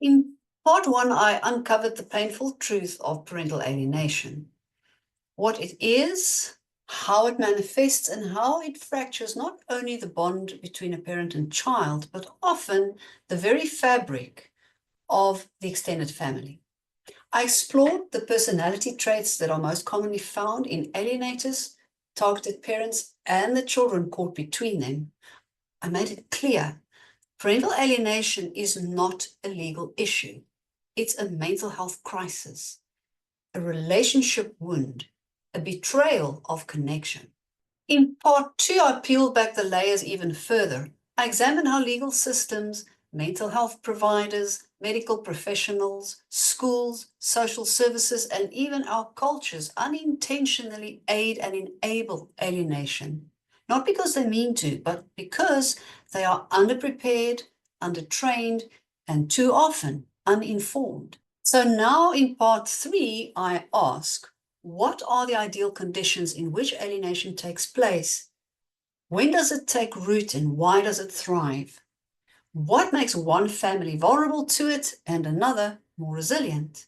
In part one, I uncovered the painful truth of parental alienation, what it is, how it manifests, and how it fractures not only the bond between a parent and child, but often the very fabric of the extended family. I explored the personality traits that are most commonly found in alienators, targeted parents, and the children caught between them. I made it clear parental alienation is not a legal issue. It's a mental health crisis, a relationship wound, a betrayal of connection. In part two, I peeled back the layers even further. I examined how legal systems, mental health providers, medical professionals, schools, social services, and even our cultures unintentionally aid and enable alienation. Not because they mean to, but because they are underprepared, undertrained, and too often uninformed. So now in part three, I ask, what are the ideal conditions in which alienation takes place? When does it take root and why does it thrive? What makes one family vulnerable to it and another more resilient?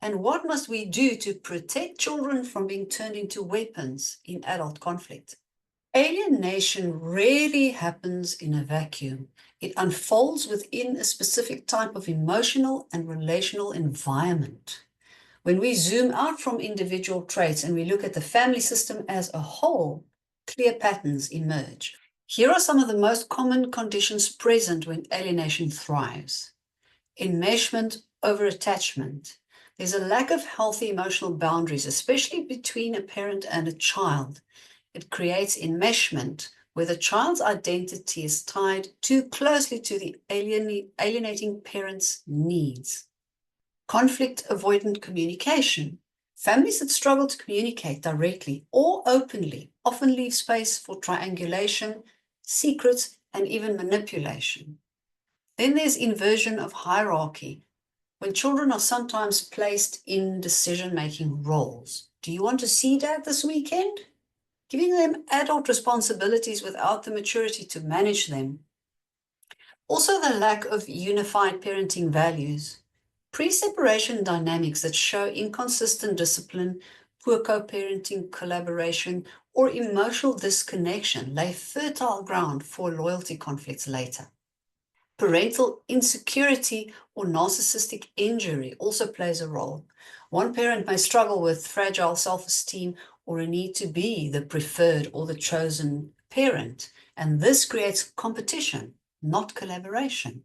And what must we do to protect children from being turned into weapons in adult conflict? Alienation rarely happens in a vacuum. It unfolds within a specific type of emotional and relational environment. When we zoom out from individual traits and we look at the family system as a whole, clear patterns emerge. Here are some of the most common conditions present when alienation thrives. Enmeshment over attachment. There's a lack of healthy emotional boundaries, especially between a parent and a child. It creates enmeshment where the child's identity is tied too closely to the alienating parent's needs. Conflict avoidant communication. Families that struggle to communicate directly or openly often leave space for triangulation, secrets, and even manipulation. Then there's inversion of hierarchy, when children are sometimes placed in decision-making roles. Do you want to see Dad this weekend? Giving them adult responsibilities without the maturity to manage them. Also, the lack of unified parenting values. Pre-separation dynamics that show inconsistent discipline, poor co-parenting collaboration, or emotional disconnection lay fertile ground for loyalty conflicts later. Parental insecurity or narcissistic injury also plays a role. One parent may struggle with fragile self-esteem or a need to be the preferred or the chosen parent, and this creates competition, not collaboration.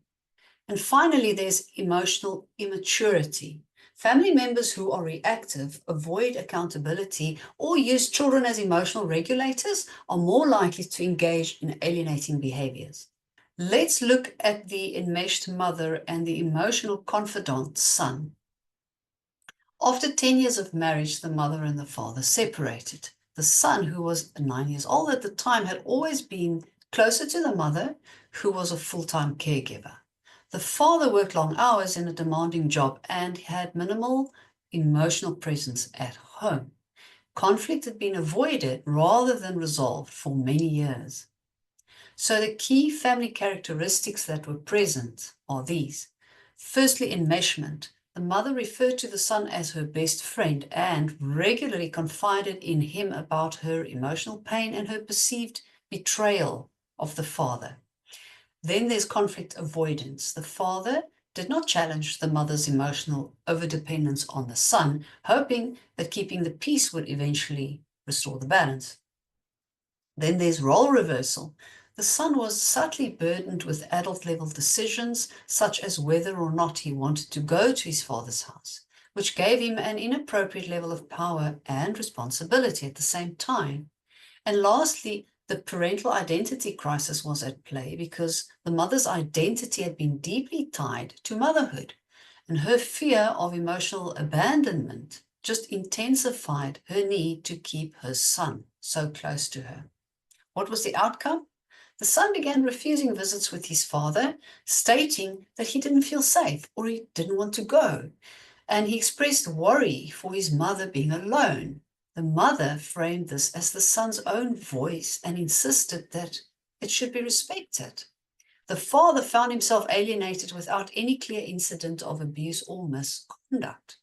And finally, there's emotional immaturity. Family members who are reactive, avoid accountability, or use children as emotional regulators are more likely to engage in alienating behaviors. Let's look at the enmeshed mother and the emotional confidant son. After 10 years of marriage, the mother and the father separated. The son, who was 9 years old at the time, had always been closer to the mother, who was a full-time caregiver. The father worked long hours in a demanding job and had minimal emotional presence at home. Conflict had been avoided rather than resolved for many years. So the key family characteristics that were present are these. Firstly, enmeshment. The mother referred to the son as her best friend and regularly confided in him about her emotional pain and her perceived betrayal of the father. Then there's conflict avoidance. The father did not challenge the mother's emotional overdependence on the son, hoping that keeping the peace would eventually restore the balance. Then there's role reversal. The son was subtly burdened with adult-level decisions, such as whether or not he wanted to go to his father's house, which gave him an inappropriate level of power and responsibility at the same time. And lastly, the parental identity crisis was at play because the mother's identity had been deeply tied to motherhood, and her fear of emotional abandonment just intensified her need to keep her son so close to her. What was the outcome? The son began refusing visits with his father, stating that he didn't feel safe or he didn't want to go. And he expressed worry for his mother being alone. The mother framed this as the son's own voice and insisted that it should be respected. The father found himself alienated without any clear incident of abuse or misconduct.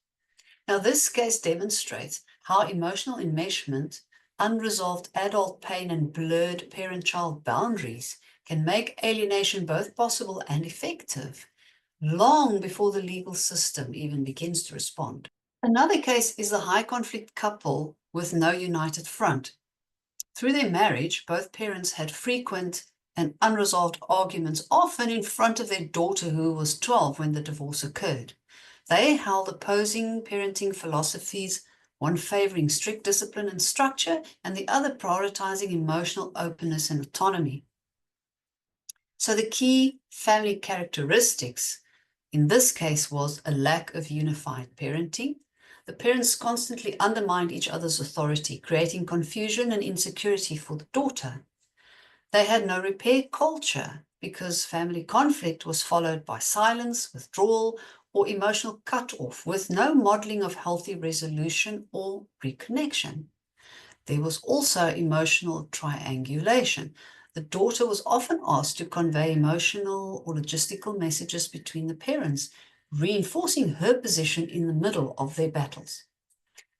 Now, this case demonstrates how emotional enmeshment, unresolved adult pain, and blurred parent-child boundaries can make alienation both possible and effective, long before the legal system even begins to respond. Another case is the high-conflict couple with no united front. Through their marriage, both parents had frequent and unresolved arguments, often in front of their daughter, who was 12 when the divorce occurred. They held opposing parenting philosophies, one favoring strict discipline and structure, and the other prioritizing emotional openness and autonomy. So the key family characteristics in this case was a lack of unified parenting. The parents constantly undermined each other's authority, creating confusion and insecurity for the daughter. They had no repair culture because family conflict was followed by silence, withdrawal, or emotional cut-off, with no modeling of healthy resolution or reconnection. There was also emotional triangulation. The daughter was often asked to convey emotional or logistical messages between the parents, reinforcing her position in the middle of their battles.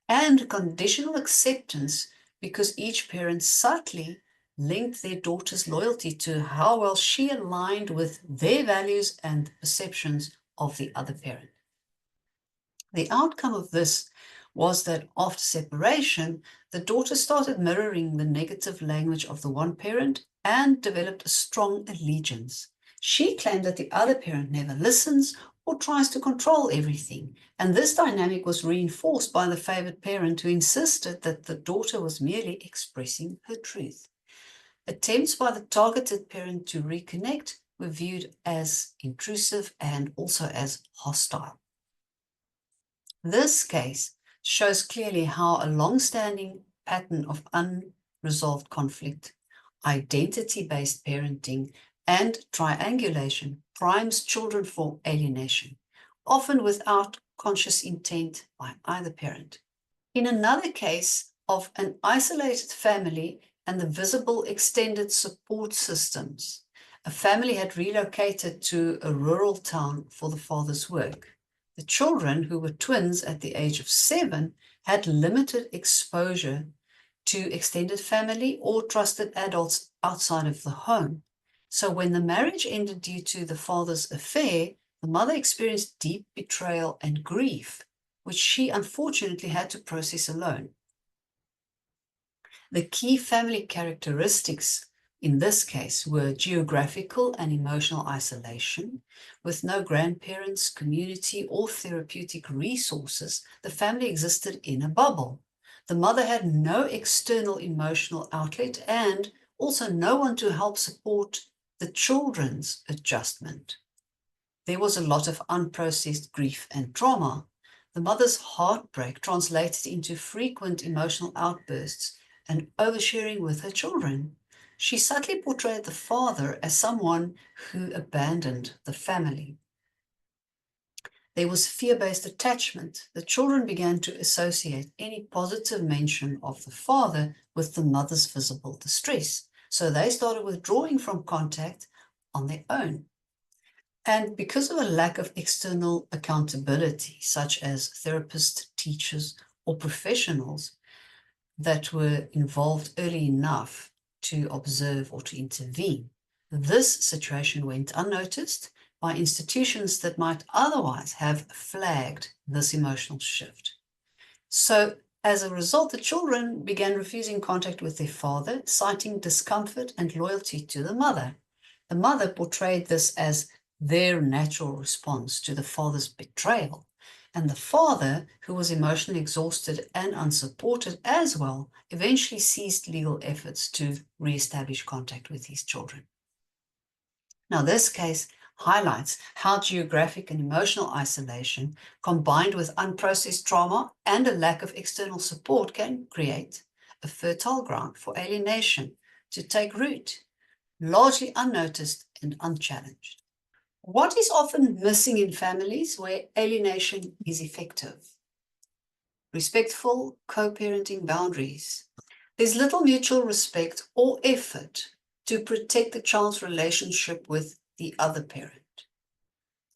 And conditional acceptance, because each parent subtly linked their daughter's loyalty to how well she aligned with their values and perceptions of the other parent. The outcome of this was that after separation, the daughter started mirroring the negative language of the one parent and developed a strong allegiance. She claimed that the other parent never listens or tries to control everything, and this dynamic was reinforced by the favored parent, who insisted that the daughter was merely expressing her truth. Attempts by the targeted parent to reconnect were viewed as intrusive and also as hostile. This case shows clearly how a long-standing pattern of unresolved conflict, identity-based parenting, and triangulation primes children for alienation, often without conscious intent by either parent. In another case of an isolated family and the visible extended support systems, a family had relocated to a rural town for the father's work. The children, who were twins at the age of 7, had limited exposure to extended family or trusted adults outside of the home. So when the marriage ended due to the father's affair, the mother experienced deep betrayal and grief, which she unfortunately had to process alone. The key family characteristics in this case were geographical and emotional isolation. With no grandparents, community, or therapeutic resources, the family existed in a bubble. The mother had no external emotional outlet and also no one to help support the children's adjustment. There was a lot of unprocessed grief and trauma. The mother's heartbreak translated into frequent emotional outbursts and oversharing with her children. She subtly portrayed the father as someone who abandoned the family. There was fear-based attachment. The children began to associate any positive mention of the father with the mother's visible distress. So they started withdrawing from contact on their own. And because of a lack of external accountability, such as therapists, teachers, or professionals that were involved early enough to observe or to intervene, this situation went unnoticed by institutions that might otherwise have flagged this emotional shift. So as a result, the children began refusing contact with their father, citing discomfort and loyalty to the mother. The mother portrayed this as their natural response to the father's betrayal. And the father, who was emotionally exhausted and unsupported as well, eventually ceased legal efforts to reestablish contact with his children. Now, this case highlights how geographic and emotional isolation, combined with unprocessed trauma and a lack of external support, can create a fertile ground for alienation to take root, largely unnoticed and unchallenged. What is often missing in families where alienation is effective? Respectful co-parenting boundaries. There's little mutual respect or effort to protect the child's relationship with the other parent.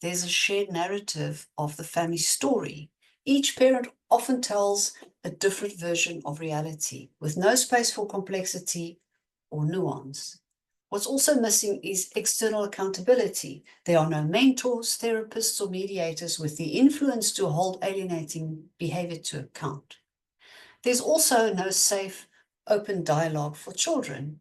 There's a shared narrative of the family story. Each parent often tells a different version of reality, with no space for complexity or nuance. What's also missing is external accountability. There are no mentors, therapists, or mediators with the influence to hold alienating behavior to account. There's also no safe, open dialogue for children.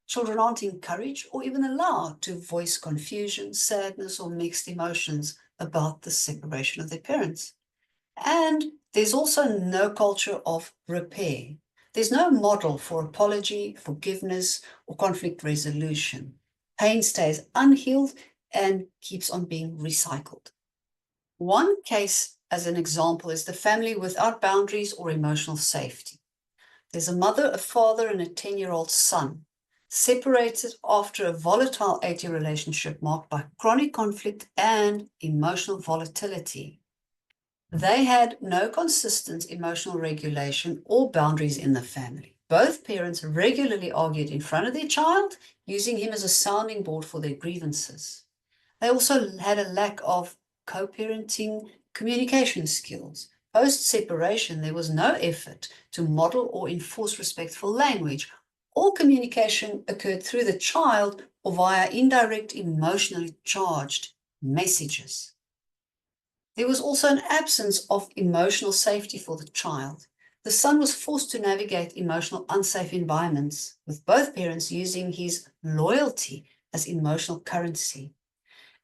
Children aren't encouraged or even allowed to voice confusion, sadness, or mixed emotions about the separation of their parents. And there's also no culture of repair. There's no model for apology, forgiveness, or conflict resolution. Pain stays unhealed and keeps on being recycled. One case, as an example, is the family without boundaries or emotional safety. There's a mother, a father, and a 10-year-old son, separated after a volatile 8-year relationship marked by chronic conflict and emotional volatility. They had no consistent emotional regulation or boundaries in the family. Both parents regularly argued in front of their child, using him as a sounding board for their grievances. They also had a lack of co-parenting communication skills. Post-separation, there was no effort to model or enforce respectful language. All communication occurred through the child or via indirect, emotionally charged messages. There was also an absence of emotional safety for the child. The son was forced to navigate emotional unsafe environments, with both parents using his loyalty as emotional currency.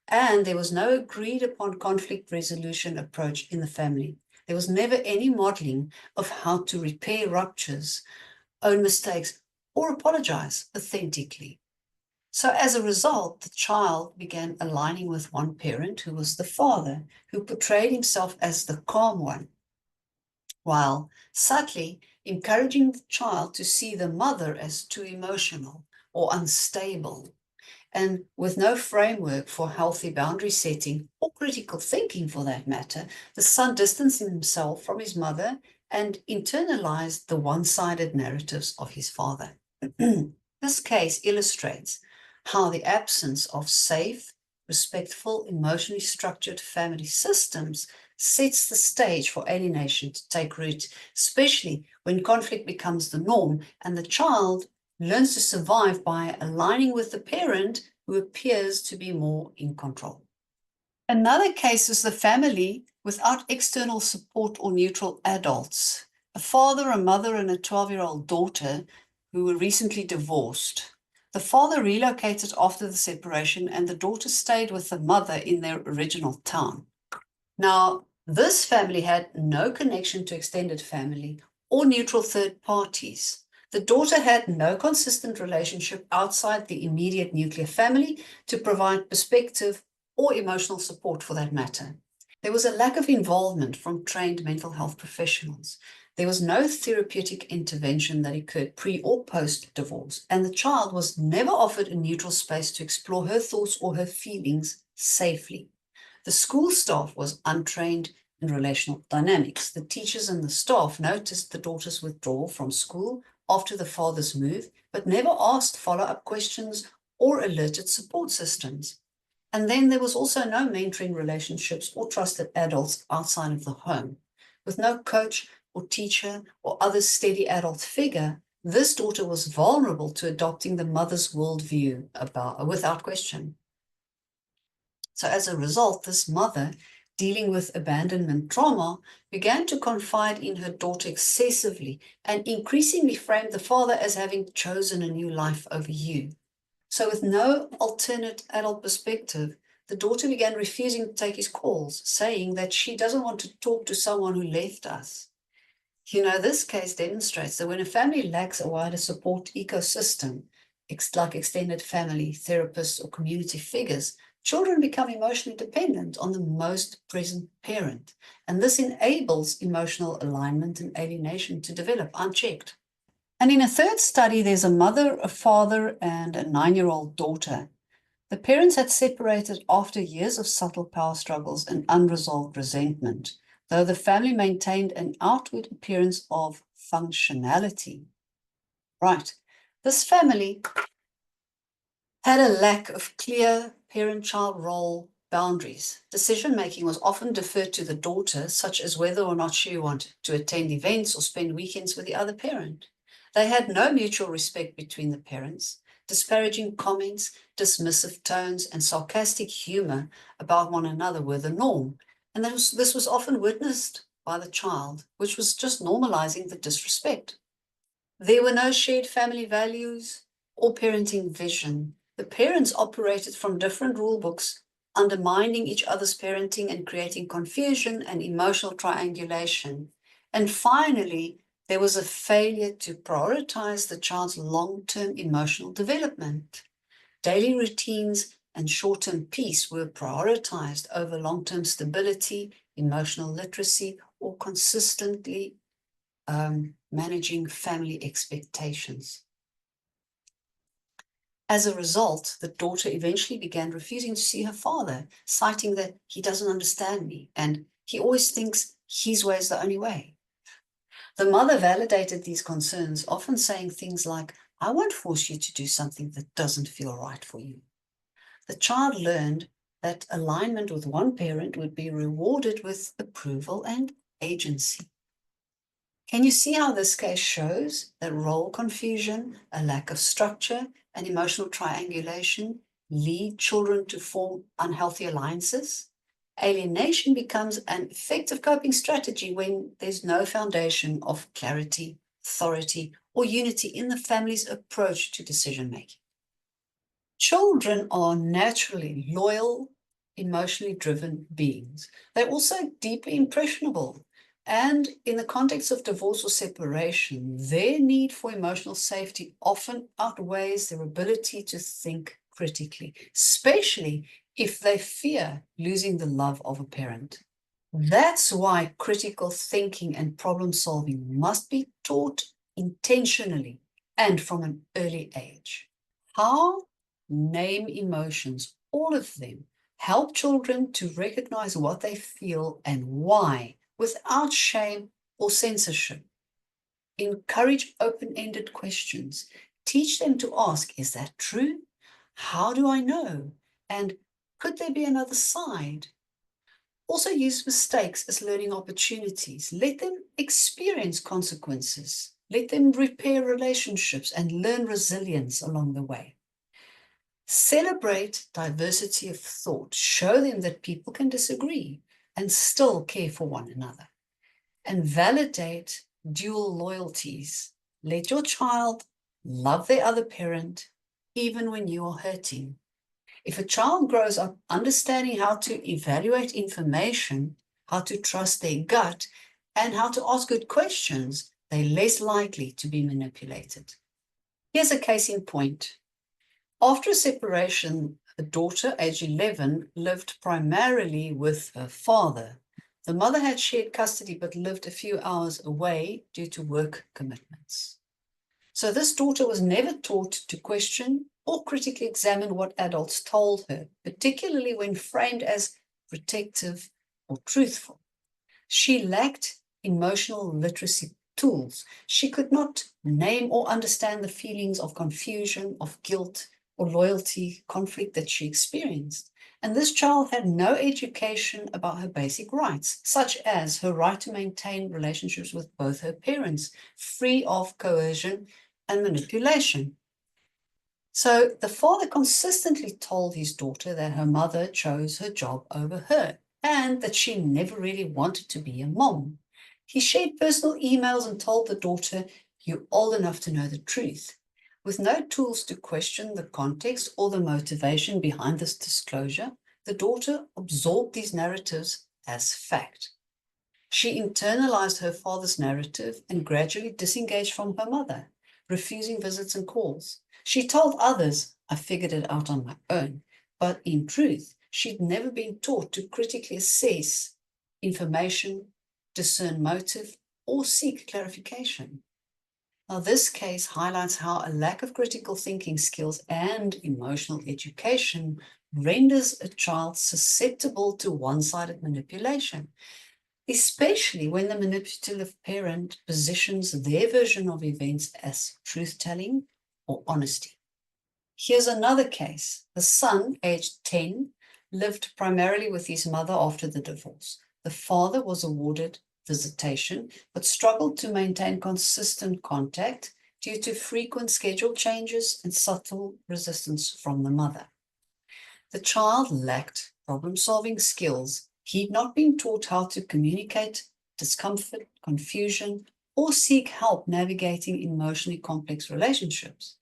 And there was no agreed upon conflict resolution approach in the family. There was never any modeling of how to repair ruptures, own mistakes, or apologize authentically. So as a result, the child began aligning with one parent, who was the father, who portrayed himself as the calm one, while subtly encouraging the child to see the mother as too emotional or unstable. And with no framework for healthy boundary setting or critical thinking for that matter, the son distanced himself from his mother and internalized the one-sided narratives of his father. This case illustrates how the absence of safe, respectful, emotionally structured family systems sets the stage for alienation to take root, especially when conflict becomes the norm and the child learns to survive by aligning with the parent who appears to be more in control. Another case is the family without external support or neutral adults. A father, a mother, and a 12-year-old daughter who were recently divorced. The father relocated after the separation, and the daughter stayed with the mother in their original town. Now, this family had no connection to extended family or neutral third parties. The daughter had no consistent relationship outside the immediate nuclear family to provide perspective or emotional support for that matter. There was a lack of involvement from trained mental health professionals. There was no therapeutic intervention that occurred pre or post-divorce, and the child was never offered a neutral space to explore her thoughts or her feelings safely. The school staff was untrained in relational dynamics. The teachers and the staff noticed the daughter's withdrawal from school after the father's move, but never asked follow-up questions or alerted support systems. And then there was also no mentoring relationships or trusted adults outside of the home. With no coach or teacher or other steady adult figure, this daughter was vulnerable to adopting the mother's worldview without question. So as a result, this mother, dealing with abandonment trauma, began to confide in her daughter excessively and increasingly framed the father as having chosen a new life over you. So with no alternate adult perspective, the daughter began refusing to take his calls, saying that she doesn't want to talk to someone who left us. This case demonstrates that when a family lacks a wider support ecosystem, like extended family, therapists, or community figures, children become emotionally dependent on the most present parent, and this enables emotional alienation and alienation to develop unchecked. And in a third study, there's a mother, a father, and a 9-year-old daughter. The parents had separated after years of subtle power struggles and unresolved resentment, though the family maintained an outward appearance of functionality. Right, this family had a lack of clear parent-child role boundaries. Decision-making was often deferred to the daughter, such as whether or not she wanted to attend events or spend weekends with the other parent. They had no mutual respect between the parents. Disparaging comments, dismissive tones, and sarcastic humor about one another were the norm, and this was often witnessed by the child, which was just normalizing the disrespect. There were no shared family values or parenting vision. The parents operated from different rule books, undermining each other's parenting and creating confusion and emotional triangulation. And finally, there was a failure to prioritize the child's long-term emotional development. Daily routines and short-term peace were prioritized over long-term stability, emotional literacy, or consistently managing family expectations. As a result, the daughter eventually began refusing to see her father, citing that he doesn't understand me and he always thinks his way is the only way. The mother validated these concerns, often saying things like, "I won't force you to do something that doesn't feel right for you." The child learned that alignment with one parent would be rewarded with approval and agency. Can you see how this case shows that role confusion, a lack of structure, and emotional triangulation lead children to form unhealthy alliances? Alienation becomes an effective coping strategy when there's no foundation of clarity, authority, or unity in the family's approach to decision making. Children are naturally loyal, emotionally driven beings. They're also deeply impressionable. And in the context of divorce or separation, their need for emotional safety often outweighs their ability to think critically, especially if they fear losing the love of a parent. That's why critical thinking and problem solving must be taught intentionally and from an early age. How? Name emotions, all of them. Help children to recognize what they feel and why without shame or censorship. Encourage open-ended questions. Teach them to ask, is that true? How do I know? And could there be another side? Also use mistakes as learning opportunities. Let them experience consequences. Let them repair relationships and learn resilience along the way. Celebrate diversity of thought. Show them that people can disagree and still care for one another. And validate dual loyalties. Let your child love their other parent even when you are hurting. If a child grows up understanding how to evaluate information, how to trust their gut, and how to ask good questions, they're less likely to be manipulated. Here's a case in point. After a separation, the daughter, age 11, lived primarily with her father. The mother had shared custody but lived a few hours away due to work commitments. So this daughter was never taught to question or critically examine what adults told her, particularly when framed as protective or truthful. She lacked emotional literacy tools. She could not name or understand the feelings of confusion, of guilt, or loyalty conflict that she experienced. And this child had no education about her basic rights, such as her right to maintain relationships with both her parents, free of coercion and manipulation. So the father consistently told his daughter that her mother chose her job over her and that she never really wanted to be a mom. He shared personal emails and told the daughter, "You're old enough to know the truth." With no tools to question the context or the motivation behind this disclosure, the daughter absorbed these narratives as fact. She internalized her father's narrative and gradually disengaged from her mother, refusing visits and calls. She told others, "I figured it out on my own," but in truth, she'd never been taught to critically assess information, discern motive, or seek clarification. Now, this case highlights how a lack of critical thinking skills and emotional education renders a child susceptible to one-sided manipulation, especially when the manipulative parent positions their version of events as truth-telling or honesty. Here's another case. The son, aged 10, lived primarily with his mother after the divorce. The father was awarded visitation, but struggled to maintain consistent contact due to frequent schedule changes and subtle resistance from the mother. The child lacked problem-solving skills. He'd not been taught how to communicate discomfort, confusion, or seek help navigating emotionally complex relationships.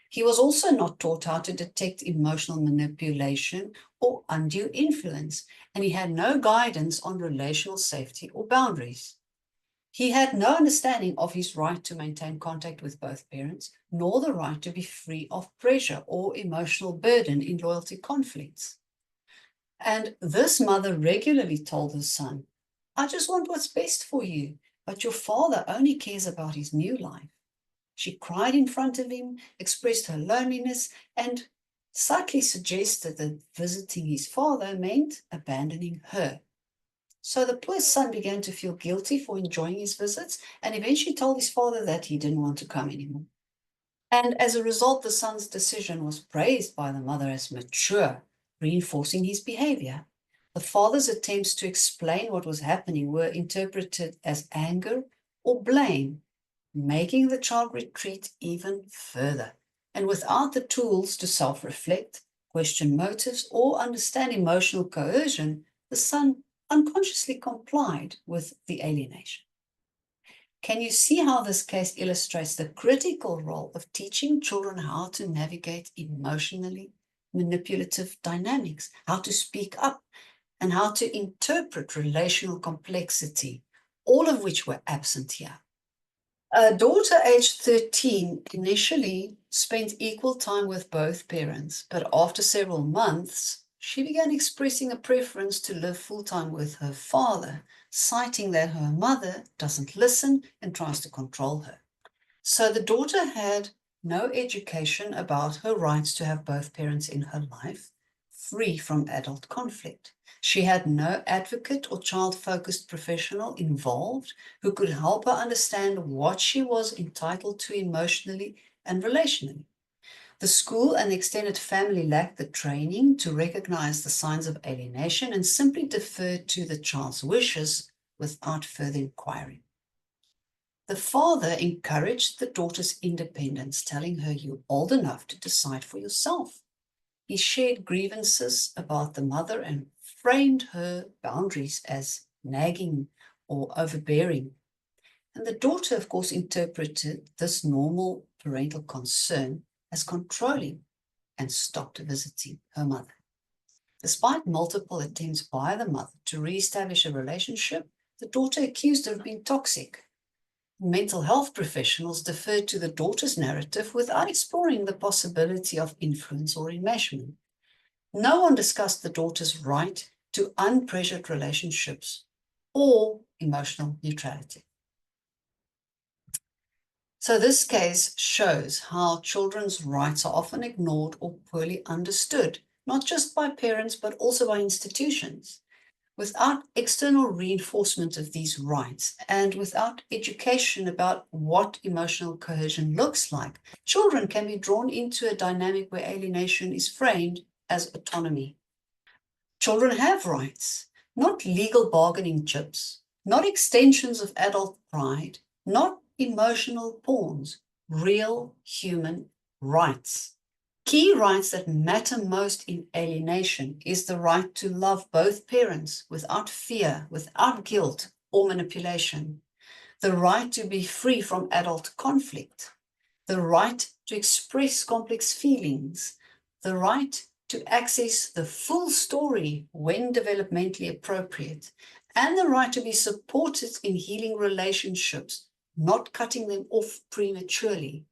He was also not taught how to detect emotional manipulation or undue influence, and he had no guidance on relational safety or boundaries. He had no understanding of his right to maintain contact with both parents, nor the right to be free of pressure or emotional burden in loyalty conflicts. And this mother regularly told her son, "I just want what's best for you, but your father only cares about his new life." She cried in front of him, expressed her loneliness, and subtly suggested that visiting his father meant abandoning her. So the poor son began to feel guilty for enjoying his visits and eventually told his father that he didn't want to come anymore. And as a result, the son's decision was praised by the mother as mature, reinforcing his behavior. The father's attempts to explain what was happening were interpreted as anger or blame, making the child retreat even further. And without the tools to self-reflect, question motives, or understand emotional coercion, the son unconsciously complied with the alienation. Can you see how this case illustrates the critical role of teaching children how to navigate emotionally manipulative dynamics, how to speak up, and how to interpret relational complexity, all of which were absent here? A daughter aged 13 initially spent equal time with both parents, but after several months, she began expressing a preference to live full-time with her father, citing that her mother doesn't listen and tries to control her. So the daughter had no education about her rights to have both parents in her life, free from adult conflict. She had no advocate or child-focused professional involved who could help her understand what she was entitled to emotionally and relationally. The school and extended family lacked the training to recognize the signs of alienation and simply deferred to the child's wishes without further inquiry. The father encouraged the daughter's independence, telling her, "You're old enough to decide for yourself." He shared grievances about the mother and framed her boundaries as nagging or overbearing. And the daughter, of course, interpreted this normal parental concern as controlling and stopped visiting her mother. Despite multiple attempts by the mother to re-establish a relationship, the daughter accused her of being toxic. Mental health professionals deferred to the daughter's narrative without exploring the possibility of influence or enmeshment. No one discussed the daughter's right to unpressured relationships or emotional neutrality. So this case shows how children's rights are often ignored or poorly understood, not just by parents, but also by institutions. Without external reinforcement of these rights and without education about what emotional coercion looks like, children can be drawn into a dynamic where alienation is framed as autonomy. Children have rights, not legal bargaining chips, not extensions of adult pride, not emotional pawns, real human rights. Key rights that matter most in alienation is the right to love both parents without fear, without guilt or manipulation, the right to be free from adult conflict, the right to express complex feelings, the right to access the full story when developmentally appropriate, and the right to be supported in healing relationships, not cutting them off prematurely.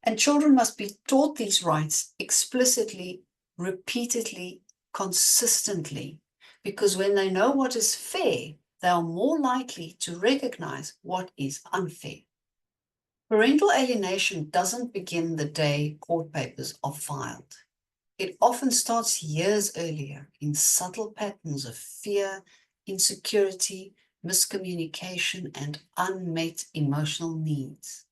And children must be taught these rights explicitly, repeatedly, consistently, because when they know what is fair, they are more likely to recognize what is unfair. Parental alienation doesn't begin the day court papers are filed. It often starts years earlier in subtle patterns of fear, insecurity, miscommunication, and unmet emotional needs.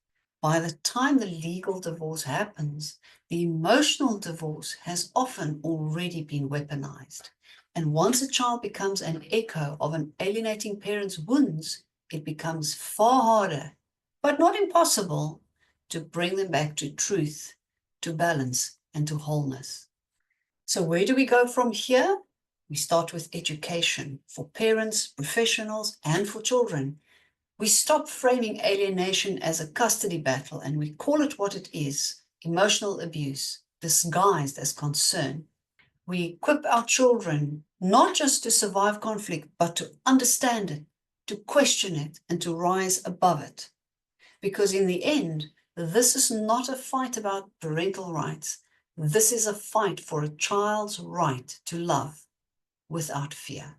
by the time the legal divorce happens, the emotional divorce has often already been weaponized. And once a child becomes an echo of an alienating parent's wounds, it becomes far harder, but not impossible, to bring them back to truth, to balance, and to wholeness. So where do we go from here? We start with education for parents, professionals, and for children. We stop framing alienation as a custody battle and we call it what it is, emotional abuse, disguised as concern. We equip our children not just to survive conflict, but to understand it, to question it, and to rise above it. Because in the end, this is not a fight about parental rights. This is a fight for a child's right to love without fear.